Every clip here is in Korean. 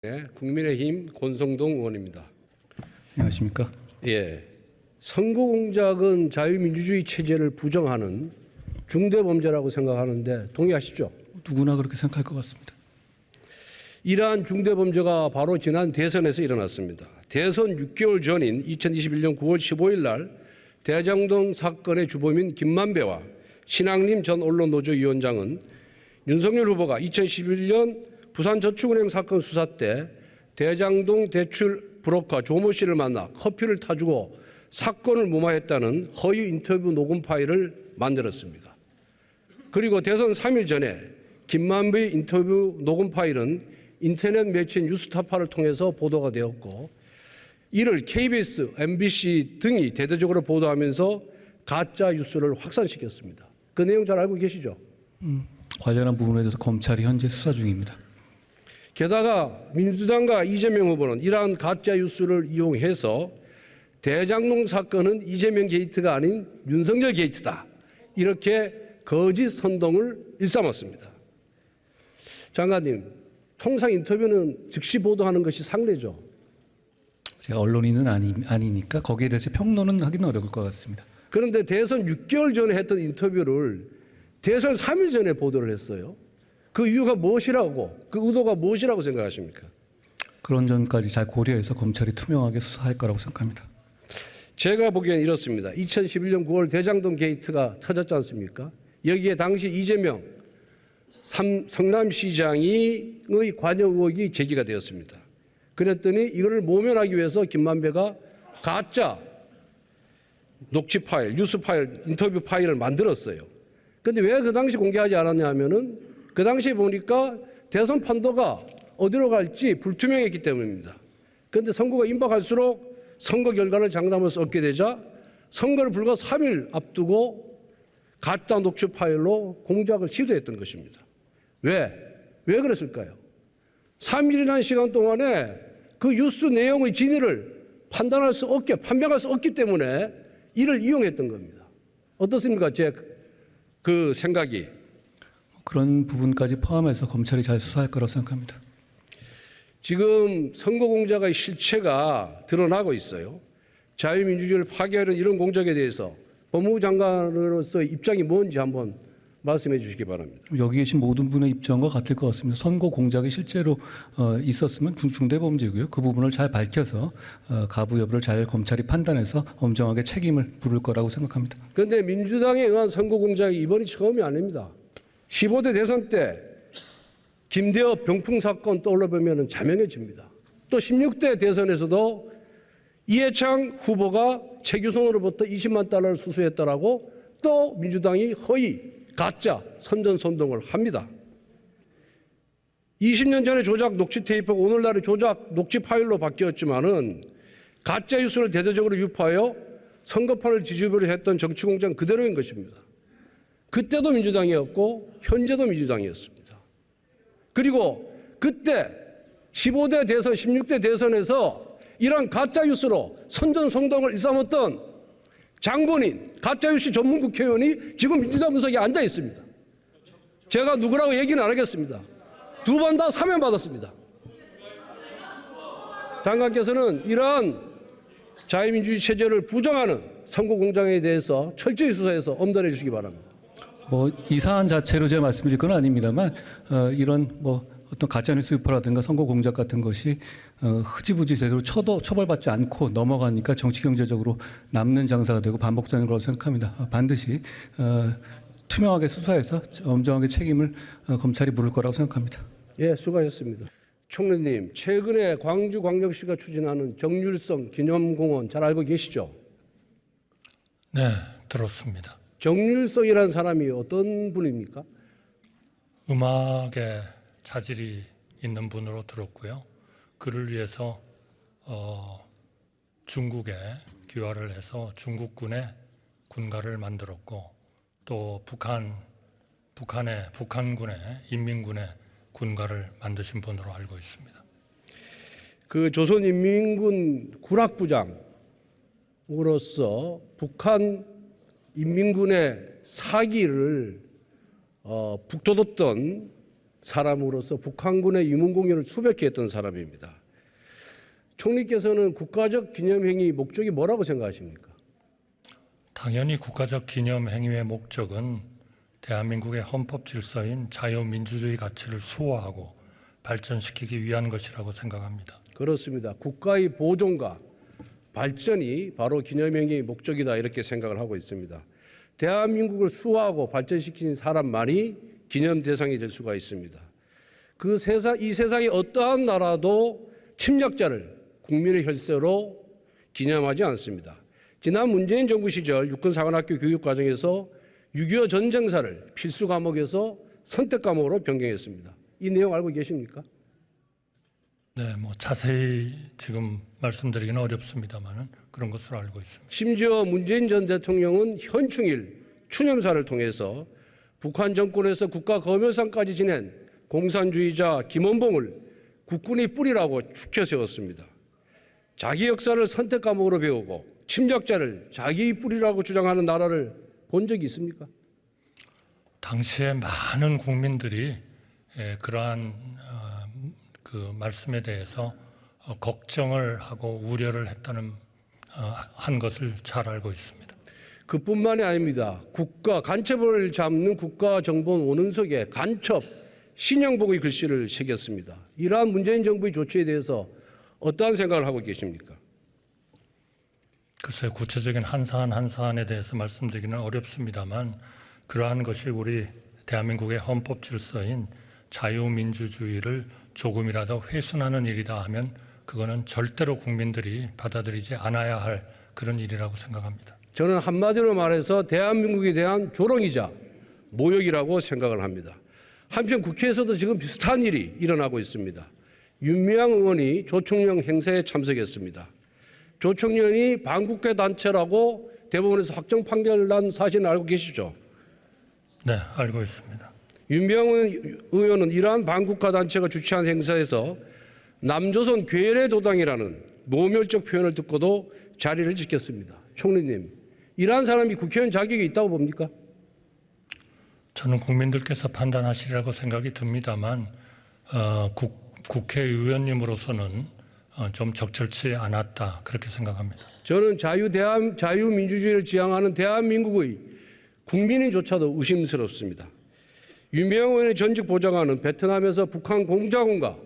네, 국민의힘 권성동 의원입니다. 안녕하십니까? 예, 선거 공작은 자유민주주의 체제를 부정하는 중대범죄라고 생각하는데 동의하시죠? 누구나 그렇게 생각할 것 같습니다. 이러한 중대범죄가 바로 지난 대선에서 일어났습니다. 대선 6개월 전인 2021년 9월 15일 날 대장동 사건의 주범인 김만배와 신학림 전 언론노조 위원장은 윤석열 후보가 2011년 부산저축은행 사건 수사 때 대장동 대출 브로커 조모 씨를 만나 커피를 타주고 사건을 무마했다는 허위 인터뷰 녹음 파일을 만들었습니다. 그리고 대선 3일 전에 김만배 인터뷰 녹음 파일은 인터넷 매체인 뉴스타파를 통해서 보도가 되었고, 이를 KBS, MBC 등이 대대적으로 보도하면서 가짜 뉴스를 확산시켰습니다. 그 내용 잘 알고 계시죠? 관련한 부분에 대해서 검찰이 현재 수사 중입니다. 게다가 민주당과 이재명 후보는 이러한 가짜 뉴스를 이용해서 대장동 사건은 이재명 게이트가 아닌 윤석열 게이트다, 이렇게 거짓 선동을 일삼았습니다. 장관님, 통상 인터뷰는 즉시 보도하는 것이 상례죠. 제가 언론인은 아니니까 거기에 대해서 평론은 하기는 어려울 것 같습니다. 그런데 대선 6개월 전에 했던 인터뷰를 대선 3일 전에 보도를 했어요. 그 이유가 무엇이라고, 그 의도가 무엇이라고 생각하십니까? 그런 점까지 잘 고려해서 검찰이 투명하게 수사할 거라고 생각합니다. 제가 보기엔 이렇습니다. 2011년 9월 대장동 게이트가 터졌지 않습니까? 여기에 당시 이재명 성남시장의 관여 의혹이 제기가 되었습니다. 그랬더니 이걸 모면하기 위해서 김만배가 가짜 녹취 파일, 뉴스 파일, 인터뷰 파일을 만들었어요. 그런데 왜 그 당시 공개하지 않았냐 하면은 그 당시에 보니까 대선 판도가 어디로 갈지 불투명했기 때문입니다. 그런데 선거가 임박할수록 선거 결과를 장담할 수 없게 되자 선거를 불과 3일 앞두고 가짜 녹취 파일로 공작을 시도했던 것입니다. 왜 그랬을까요? 3일이라는 시간 동안에 그 뉴스 내용의 진위를 판단할 수 없게, 판명할 수 없기 때문에 이를 이용했던 겁니다. 어떻습니까? 제 그 생각이. 그런 부분까지 포함해서 검찰이 잘 수사할 거라고 생각합니다. 지금 선거 공작의 실체가 드러나고 있어요. 자유민주주의를 파괴하는 이런 공작에 대해서 법무부 장관으로서 입장이 뭔지 한번 말씀해 주시기 바랍니다. 여기 계신 모든 분의 입장과 같을 것 같습니다. 선거 공작이 실제로 있었으면 중대범죄고요. 그 부분을 잘 밝혀서 가부 여부를 잘 검찰이 판단해서 엄정하게 책임을 물을 거라고 생각합니다. 그런데 민주당에 의한 선거 공작이 이번이 처음이 아닙니다. 15대 대선 때 김대엽 병풍 사건 떠올려보면 자명해집니다. 또 16대 대선에서도 이해창 후보가 최규성으로부터 20만 달러를 수수했다라고 또 민주당이 허위, 가짜, 선전선동을 합니다. 20년 전에 조작 녹취 테이프가 오늘날의 조작 녹취 파일로 바뀌었지만은 가짜 뉴스를 대대적으로 유포하여 선거판을 뒤집으려 했던 정치공작 그대로인 것입니다. 그때도 민주당이었고 현재도 민주당이었습니다. 그리고 그때 15대 대선, 16대 대선에서 이러한 가짜 뉴스로 선전선동을 일삼았던 장본인, 가짜뉴스 전문 국회의원이 지금 민주당 의석에 앉아 있습니다. 제가 누구라고 얘기는 안 하겠습니다. 두 번 다 사면받았습니다. 장관께서는 이러한 자유민주주의 체제를 부정하는 선거 공작에 대해서 철저히 수사해서 엄단해 주시기 바랍니다. 이 사안 자체로 제가 말씀드릴 건 아닙니다만 이런 어떤 가짜뉴스 유포라든가 선거 공작 같은 것이 흐지부지 제대로 처벌받지 않고 넘어가니까 정치 경제적으로 남는 장사가 되고 반복되는 거라고 생각합니다. 반드시 투명하게 수사해서 엄정하게 책임을 검찰이 물을 거라고 생각합니다. 예, 수고하셨습니다. 총리님, 최근에 광주광역시가 추진하는 정률성 기념공원 잘 알고 계시죠? 네, 들었습니다. 정률성이라는 사람이 어떤 분입니까? 음악에 자질이 있는 분으로 들었고요. 그를 위해서 중국에 귀화를 해서 중국군의 군가를 만들었고, 또 북한군의 인민군의 군가를 만드신 분으로 알고 있습니다. 그 조선인민군 군락부장으로서 북한 인민군의 사기를 북돋웠던 사람으로서 북한군의 유문공연을 수백회 했던 사람입니다. 총리께서는 국가적 기념행위 목적이 뭐라고 생각하십니까? 당연히 국가적 기념 행위의 목적은 대한민국의 헌법 질서인 자유민주주의 가치를 수호하고 발전시키기 위한 것이라고 생각합니다. 그렇습니다. 국가의 보존과 발전이 바로 기념행위의 목적이다 이렇게 생각을 하고 있습니다. 대한민국을 수호하고 발전시킨 사람만이 기념 대상이 될 수가 있습니다. 이 세상의 어떠한 나라도 침략자를 국민의 혈세로 기념하지 않습니다. 지난 문재인 정부 시절 육군사관학교 교육과정에서 6.25 전쟁사를 필수 과목에서 선택 과목으로 변경했습니다. 이 내용 알고 계십니까? 네, 뭐 자세히 지금 말씀드리기는 어렵습니다만은 그런 것으로 알고 있습니다. 심지어 문재인 전 대통령은 현충일 추념사를 통해서 북한 정권에서 국가검열상까지 지낸 공산주의자 김원봉을 국군의 뿌리라고 축켜 세웠습니다. 자기 역사를 선택 과목으로 배우고 침략자를 자기의 뿌리라고 주장하는 나라를 본 적이 있습니까? 당시에 많은 국민들이 그러한 그 말씀에 대해서 걱정을 하고 우려를 했다는 한 것을 잘 알고 있습니다. 그뿐만이 아닙니다. 간첩을 잡는 국가정보원 원은석에 간첩 신형복의 글씨를 새겼습니다. 이러한 문재인 정부의 조치에 대해서 어떠한 생각을 하고 계십니까? 글쎄 구체적인 한 사안에 대해서 말씀드리기는 어렵습니다만 그러한 것이 우리 대한민국의 헌법 질서인 자유민주주의를 조금이라도 훼손하는 일이다 하면 그거는 절대로 국민들이 받아들이지 않아야 할 그런 일이라고 생각합니다. 저는 한마디로 말해서 대한민국에 대한 조롱이자 모욕이라고 생각을 합니다. 한편 국회에서도 지금 비슷한 일이 일어나고 있습니다. 윤미향 의원이 조총련 행사에 참석했습니다. 조총련이 반국가 단체라고 대법원에서 확정 판결난 사실은 알고 계시죠? 네, 알고 있습니다. 윤미향 의원은 이러한 반국가 단체가 주최한 행사에서 남조선 괴뢰도당이라는 노멸적 표현을 듣고도 자리를 지켰습니다. 총리님, 이러한 사람이 국회의원 자격이 있다고 봅니까? 저는 국민들께서 판단하시리라고 생각이 듭니다만 국회의원님으로서는 좀 적절치 않았다 그렇게 생각합니다. 저는 자유민주주의를 지향하는 대한민국의 국민인조차도 의심스럽습니다. 윤미향 의원의 전직 보좌관은 베트남에서 북한 공작원과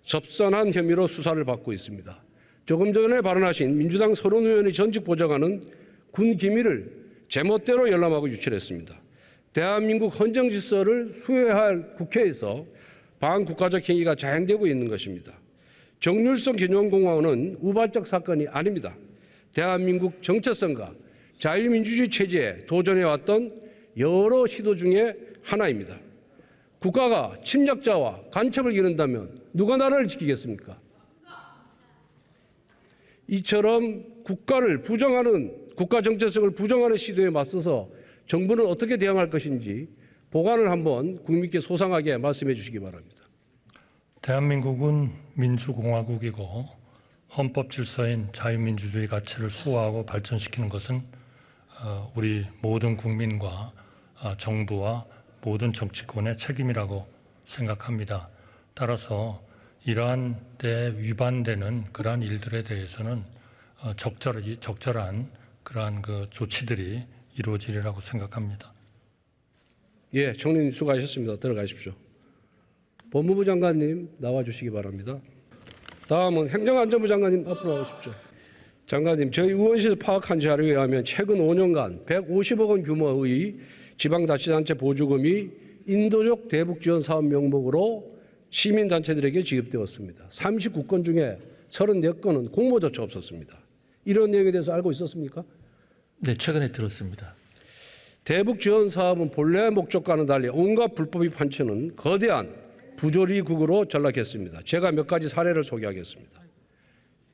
접선한 혐의로 수사를 받고 있습니다. 조금 전에 발언하신 민주당 서른 의원의 전직 보좌관은 군 기밀을 제멋대로 열람하고 유출했습니다. 대한민국 헌정 질서를 수호할 국회에서 반국가적 행위가 자행되고 있는 것입니다. 정률성 기념공원은 우발적 사건이 아닙니다. 대한민국 정체성과 자유민주주의 체제에 도전해왔던 여러 시도 중에 하나입니다. 국가가 침략자와 간첩을 기른다면 누가 나라를 지키겠습니까? 이처럼 국가를 부정하는 국가 정체성을 부정하는 시도에 맞서서 정부는 어떻게 대응할 것인지 보관을 한번 국민께 소상하게 말씀해 주시기 바랍니다. 대한민국은 민주공화국이고 헌법 질서인 자유민주주의 가치를 수호하고 발전시키는 것은 우리 모든 국민과 정부와 모든 정치권의 책임이라고 생각합니다. 따라서 이러한 데 위반되는 그러한 일들에 대해서는 적절한 그러한 그 조치들이 이루어지리라고 생각합니다. 예, 총리님 수고하셨습니다. 들어가십시오. 법무부 장관님 나와주시기 바랍니다. 다음은 행정안전부 장관님 앞으로 나오십시오. 장관님, 저희 의원실에서 파악한 자료에 의하면 최근 5년간 150억 원 규모의 지방자치단체 보조금이 인도적 대북지원 사업 명목으로 시민단체들에게 지급되었습니다. 39건 중에 34건은 공모조차 없었습니다. 이런 내용에 대해서 알고 있었습니까? 네, 최근에 들었습니다. 대북지원 사업은 본래 목적과는 달리 온갖 불법이 판치는 거대한 부조리국으로 전락했습니다. 제가 몇 가지 사례를 소개하겠습니다.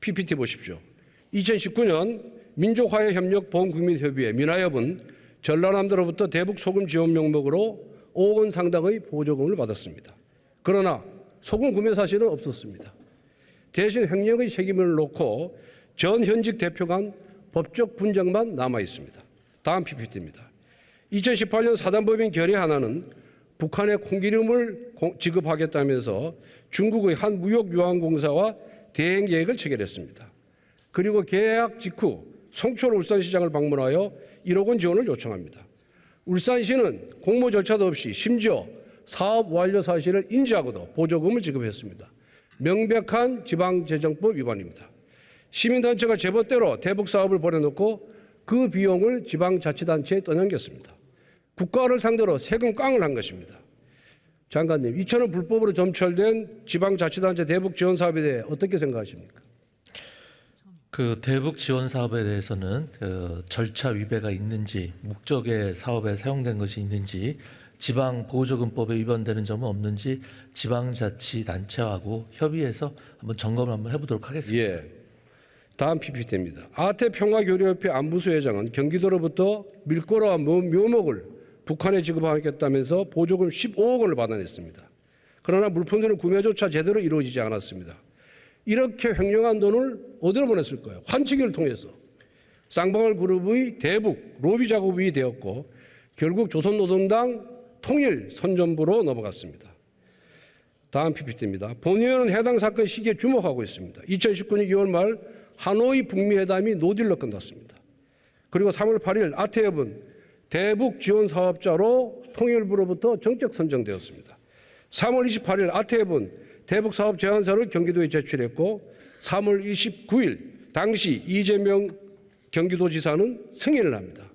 PPT 보십시오. 2019년 민족화해협력보험국민협의회 민화협은 전라남도로부터 대북 소금 지원 명목으로 5억 원 상당의 보조금을 받았습니다. 그러나 소금 구매 사실은 없었습니다. 대신 횡령의 책임을 놓고 전 현직 대표 간 법적 분쟁만 남아 있습니다. 다음 PPT입니다. 2018년 사단법인 결의 하나는 북한에 콩기름을 지급하겠다면서 중국의 한 무역유한공사와 대행 계획을 체결했습니다. 그리고 계약 직후 송철 울산시장을 방문하여 1억 원 지원을 요청합니다. 울산시는 공모 절차도 없이 심지어 사업 완료 사실을 인지하고도 보조금을 지급했습니다. 명백한 지방재정법 위반입니다. 시민단체가 제멋대로 대북 사업을 벌여놓고 그 비용을 지방자치단체에 떠넘겼습니다. 국가를 상대로 세금 깡을 한 것입니다. 장관님, 이처럼 불법으로 점철된 지방자치단체 대북 지원 사업에 대해 어떻게 생각하십니까? 그 대북 지원 사업에 대해서는 그 절차 위배가 있는지, 목적의 사업에 사용된 것이 있는지, 지방 보조금법에 위반되는 점은 없는지 지방자치단체하고 협의해서 한번 점검을 한번 해보도록 하겠습니다. 예. 다음 PPT입니다. 아태평화교류협회 안부수 회장은 경기도로부터 밀가루와 묘목을 북한에 지급하겠다면서 보조금 15억 원을 받아냈습니다. 그러나 물품들은 구매조차 제대로 이루어지지 않았습니다. 이렇게 횡령한 돈을 어디로 보냈을까요? 환치기를 통해서 쌍방울 그룹의 대북 로비 작업이 되었고 결국 조선노동당 통일선전부로 넘어갔습니다. 다음 PPT입니다. 본의원은 해당 사건 시기에 주목하고 있습니다. 2019년 2월 말 하노이 북미 회담이 노딜로 끝났습니다. 그리고 3월 8일 아태협은 대북 지원 사업자로 통일부로부터 정적 선정되었습니다. 3월 28일 아태협은 대북 사업 제안서를 경기도에 제출했고 3월 29일 당시 이재명 경기도지사는 승인을 합니다.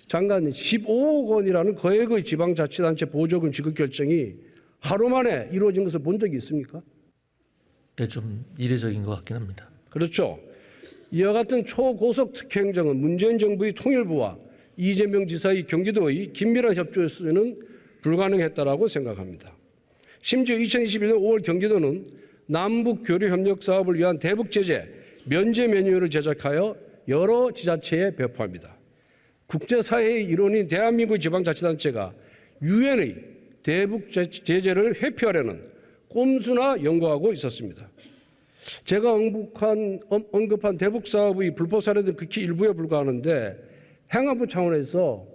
장관님, 15억 원이라는 거액의 지방자치단체 보조금 지급 결정이 하루 만에 이루어진 것을 본 적이 있습니까? 네, 좀 이례적인 것 같긴 합니다. 그렇죠. 이와 같은 초고속 특혜행정은 문재인 정부의 통일부와 이재명 지사의 경기도의 긴밀한 협조였으면 불가능했다라고 생각합니다. 심지어 2021년 5월 경기도는 남북 교류 협력 사업을 위한 대북 제재 면제 매뉴얼을 제작하여 여러 지자체에 배포합니다. 국제사회의 일원인 대한민국 지방자치단체가 유엔의 대북 제재를 회피하려는 꼼수나 연구하고 있었습니다. 제가 언급한 대북 사업의 불법 사례는 극히 일부에 불과하는데 행안부 차원에서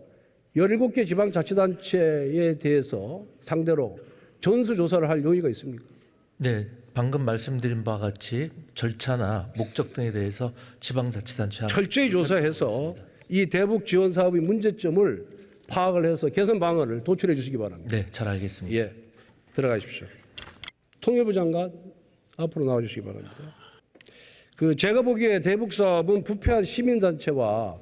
17개 지방자치단체에 대해서 상대로 전수조사를 할 용의가 있습니까? 네, 방금 말씀드린 바와 같이 절차나 목적 등에 대해서 지방자치단체와 철저히 조사해서 이 대북 지원 사업의 문제점을 파악을 해서 개선 방안을 도출해 주시기 바랍니다. 네, 잘 알겠습니다. 예, 들어가십시오. 통일부 장관 앞으로 나와 주시기 바랍니다. 제가 보기에 대북 사업은 부패한 시민단체와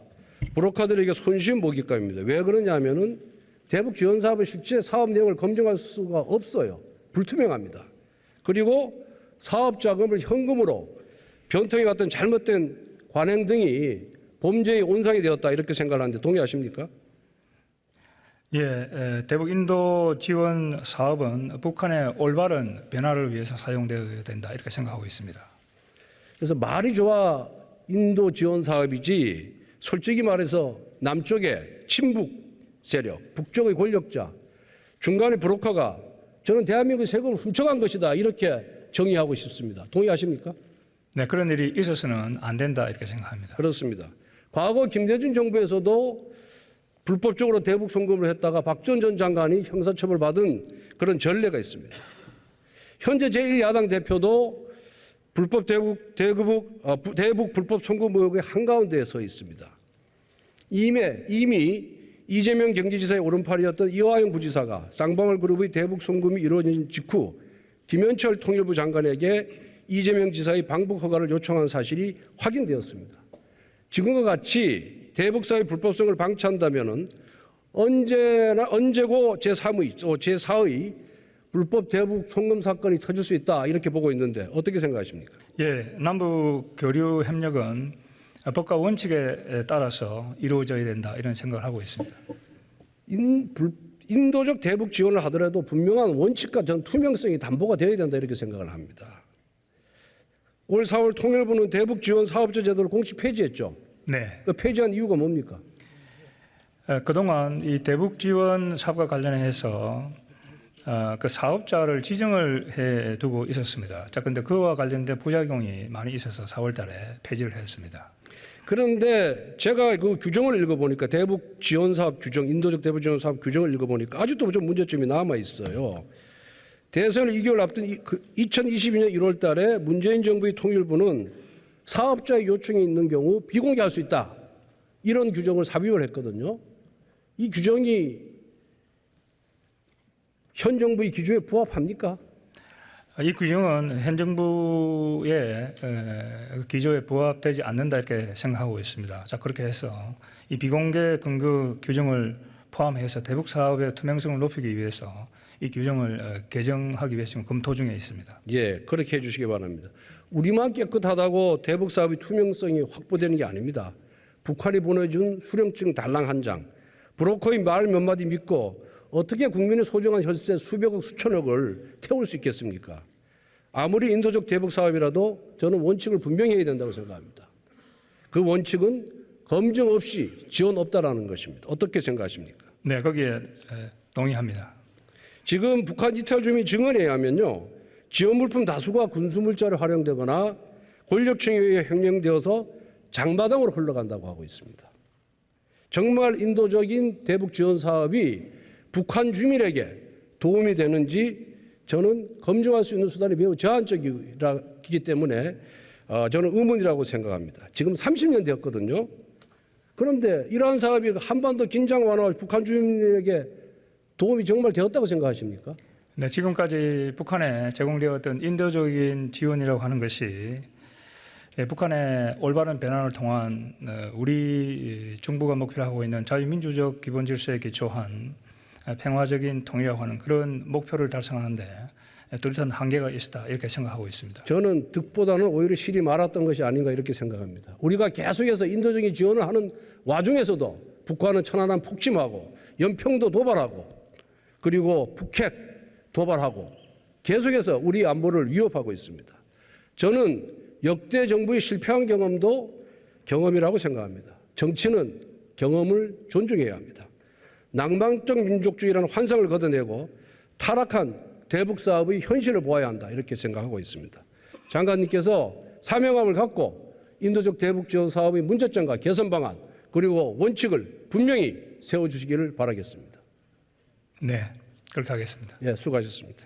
브로커들에게 손쉬운 먹잇감입니다. 왜 그러냐면은 대북 지원 사업의 실제 사업 내용을 검증할 수가 없어요. 불투명합니다. 그리고 사업 자금을 현금으로 변통해 왔던 잘못된 관행 등이 범죄의 온상이 되었다 이렇게 생각하는데 동의하십니까? 예, 대북 인도 지원 사업은 북한의 올바른 변화를 위해서 사용되어야 된다 이렇게 생각하고 있습니다. 그래서 말이 좋아 인도 지원 사업이지 솔직히 말해서 남쪽의 친북 세력, 북쪽의 권력자, 중간의 브로커가 저는 대한민국의 세금을 훔쳐간 것이다 이렇게 정의하고 싶습니다. 동의하십니까? 네, 그런 일이 있어서는 안 된다 이렇게 생각합니다. 그렇습니다. 과거 김대중 정부에서도 불법적으로 대북 송금을 했다가 박지원 전 장관이 형사처벌받은 그런 전례가 있습니다. 현재 제1야당 대표도 불법 대북 불법 송금 의혹의 한가운데에 서 있습니다. 이미 이재명 경기지사의 오른팔이었던 이화영 부지사가 쌍방울 그룹의 대북 송금이 이루어진 직후 김현철 통일부 장관에게 이재명 지사의 방북 허가를 요청한 사실이 확인되었습니다. 지금과 같이 대북사의 불법성을 방치한다면은 언제고 제4의 불법 대북 송금 사건이 터질 수 있다 이렇게 보고 있는데 어떻게 생각하십니까? 예, 남북 교류 협력은 법과 원칙에 따라서 이루어져야 된다 이런 생각을 하고 있습니다. 인도적 대북 지원을 하더라도 분명한 원칙과 전 투명성이 담보가 되어야 된다 이렇게 생각을 합니다. 올 4월 통일부는 대북 지원 사업자 제도를 공식 폐지했죠. 네, 그 폐지한 이유가 뭡니까? 그동안 이 대북 지원 사업과 관련해서 그 사업자를 지정을 해 두고 있었습니다. 자, 근데 그와 관련된 부작용이 많이 있어서 4월 달에 폐지를 했습니다. 그런데 제가 그 규정을 읽어보니까 대북 지원 사업 규정, 인도적 대북 지원 사업 규정을 읽어보니까 아직도 좀 문제점이 남아 있어요. 대선을 2개월 앞둔 2022년 1월 달에 문재인 정부의 통일부는 사업자의 요청이 있는 경우 비공개할 수 있다. 이런 규정을 삽입을 했거든요. 이 규정이 현 정부의 기조에 부합합니까? 이 규정은 현 정부의 기조에 부합되지 않는다 이렇게 생각하고 있습니다. 자, 그렇게 해서 이 비공개 근거 규정을 포함해서 대북 사업의 투명성을 높이기 위해서 이 규정을 개정하기 위해서 지금 검토 중에 있습니다. 예, 그렇게 해주시기 바랍니다. 우리만 깨끗하다고 대북 사업의 투명성이 확보되는 게 아닙니다. 북한이 보내준 수령증 달랑 한 장, 브로커의 말 몇 마디 믿고 어떻게 국민의 소중한 혈세 수백억 수천억을 태울 수 있겠습니까? 아무리 인도적 대북 사업이라도 저는 원칙을 분명히 해야 된다고 생각합니다. 그 원칙은 검증 없이 지원 없다라는 것입니다. 어떻게 생각하십니까? 네, 거기에 동의합니다. 지금 북한 이탈 주민 증언에 의하면요, 지원 물품 다수가 군수 물자로 활용되거나 권력층에 의해 횡령되어서 장마당으로 흘러간다고 하고 있습니다. 정말 인도적인 대북 지원 사업이 북한 주민에게 도움이 되는지 저는 검증할 수 있는 수단이 매우 제한적이기 때문에 저는 의문이라고 생각합니다. 지금 30년 되었거든요. 그런데 이러한 사업이 한반도 긴장 완화와 북한 주민에게 도움이 정말 되었다고 생각하십니까? 네, 지금까지 북한에 제공되었던 인도적인 지원이라고 하는 것이 북한의 올바른 변화를 통한 우리 정부가 목표로 하고 있는 자유민주적 기본 질서에 기초한 평화적인 통일이라고 하는 그런 목표를 달성하는데 뚜렷한 한계가 있다 이렇게 생각하고 있습니다. 저는 득보다는 오히려 실이 많았던 것이 아닌가 이렇게 생각합니다. 우리가 계속해서 인도적인 지원을 하는 와중에서도 북한은 천안함 폭침하고 연평도 도발하고 그리고 북핵 도발하고 계속해서 우리 안보를 위협하고 있습니다. 저는 역대 정부의 실패한 경험도 경험이라고 생각합니다. 정치는 경험을 존중해야 합니다. 낭만적 민족주의라는 환상을 걷어내고 타락한 대북 사업의 현실을 보아야 한다 이렇게 생각하고 있습니다. 장관님께서 사명감을 갖고 인도적 대북 지원 사업의 문제점과 개선 방안 그리고 원칙을 분명히 세워주시기를 바라겠습니다. 네, 그렇게 하겠습니다. 예, 수고하셨습니다.